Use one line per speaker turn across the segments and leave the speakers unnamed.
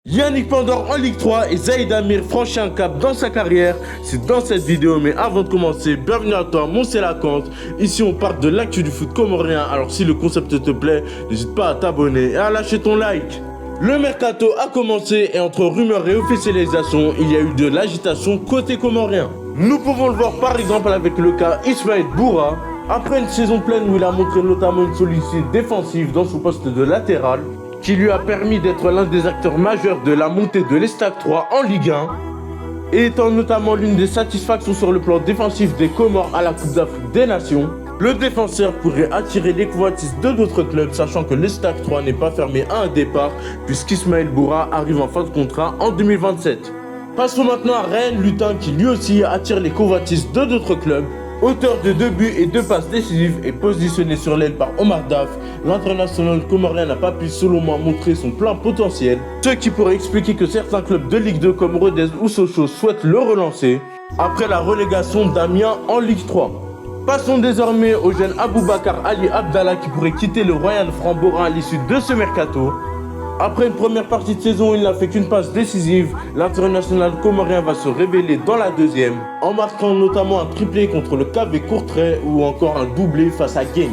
Yannick Pandor en Ligue 3 et Zaïd Amir franchit un cap dans sa carrière. C'est dans cette vidéo, mais avant de commencer, bienvenue à toi, mon c'est la Cante. Ici on parle de l'actu du foot comorien, alors si le concept te plaît, n'hésite pas à t'abonner et à lâcher ton like. Le mercato a commencé et entre rumeurs et officialisation, il y a eu de l'agitation côté comorien. Nous pouvons le voir par exemple avec le cas Ismaël Boura. Après une saison pleine où il a montré notamment une solidité défensive dans son poste de latéral, qui lui a permis d'être l'un des acteurs majeurs de la montée de l'Estac 3 en Ligue 1, et étant notamment l'une des satisfactions sur le plan défensif des Comores à la Coupe d'Afrique des Nations, le défenseur pourrait attirer les convoitises de d'autres clubs, sachant que l'Estac 3 n'est pas fermé à un départ, puisqu'Ismaël Boura arrive en fin de contrat en 2027. Passons maintenant à Rennes Lutin, qui lui aussi attire les convoitises de d'autres clubs. Auteur de 2 buts et 2 passes décisives et positionné sur l'aile par Omar Daf, l'international comorien n'a pas pu selon moi montrer son plein potentiel, ce qui pourrait expliquer que certains clubs de Ligue 2 comme Rodez ou Sochaux souhaitent le relancer après la relégation d'Amiens en Ligue 3. Passons désormais au jeune Aboubacar Ali Abdallah qui pourrait quitter le Royal Franc-Borin à l'issue de ce mercato. Après une première partie de saison où il n'a fait qu'une passe décisive, l'international comorien va se révéler dans la deuxième, en marquant notamment un triplé contre le KV Courtrai ou encore un doublé face à Genk,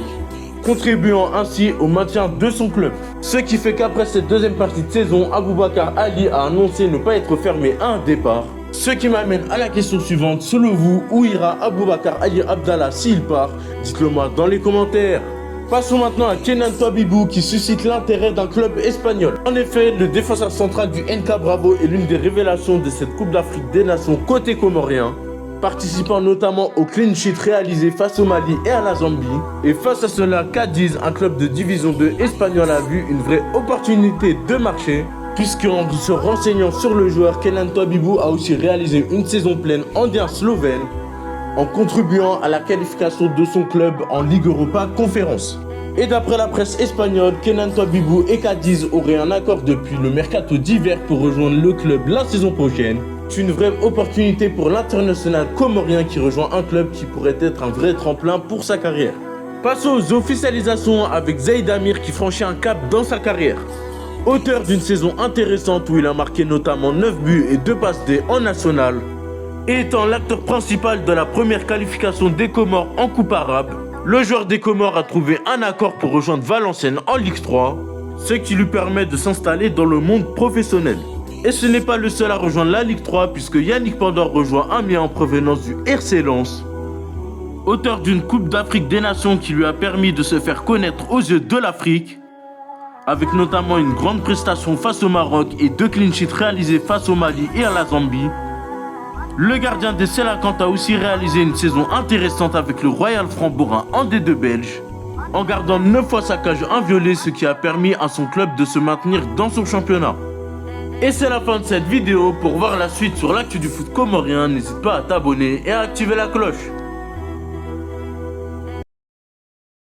contribuant ainsi au maintien de son club. Ce qui fait qu'après cette deuxième partie de saison, Aboubacar Ali a annoncé ne pas être fermé à un départ. Ce qui m'amène à la question suivante, selon vous, où ira Aboubacar Ali Abdallah s'il part? Dites-le moi dans les commentaires. Passons maintenant à Kenan Touabibou qui suscite l'intérêt d'un club espagnol. En effet, le défenseur central du NK Bravo est l'une des révélations de cette Coupe d'Afrique des Nations côté comorien, participant notamment au clean sheet réalisé face au Mali et à la Zambie. Et face à cela, Cadiz, un club de division 2 espagnol, a vu une vraie opportunité de marché, puisqu'en se renseignant sur le joueur, Kenan Touabibou a aussi réalisé une saison pleine en lien slovène, en contribuant à la qualification de son club en Ligue Europa Conférence. Et d'après la presse espagnole, Kenan Touabibou et Cadiz auraient un accord depuis le mercato d'hiver pour rejoindre le club la saison prochaine. C'est une vraie opportunité pour l'international comorien qui rejoint un club qui pourrait être un vrai tremplin pour sa carrière. Passons aux officialisations avec Zaïd Amir qui franchit un cap dans sa carrière. Auteur d'une saison intéressante où il a marqué notamment 9 buts et 2 passes D en national, et étant l'acteur principal de la première qualification des Comores en Coupe arabe, le joueur des Comores a trouvé un accord pour rejoindre Valenciennes en Ligue 3, ce qui lui permet de s'installer dans le monde professionnel. Et ce n'est pas le seul à rejoindre la Ligue 3 puisque Yannick Pandor rejoint Amiens en provenance du RC Lens, auteur d'une Coupe d'Afrique des Nations qui lui a permis de se faire connaître aux yeux de l'Afrique, avec notamment une grande prestation face au Maroc et 2 clean sheets réalisés face au Mali et à la Zambie. Le gardien des Selakant a aussi réalisé une saison intéressante avec le Royal Franc-Borin en D2 belge, en gardant 9 fois sa cage inviolée, ce qui a permis à son club de se maintenir dans son championnat. Et c'est la fin de cette vidéo. Pour voir la suite sur l'actu du foot comorien, n'hésite pas à t'abonner et à activer la cloche.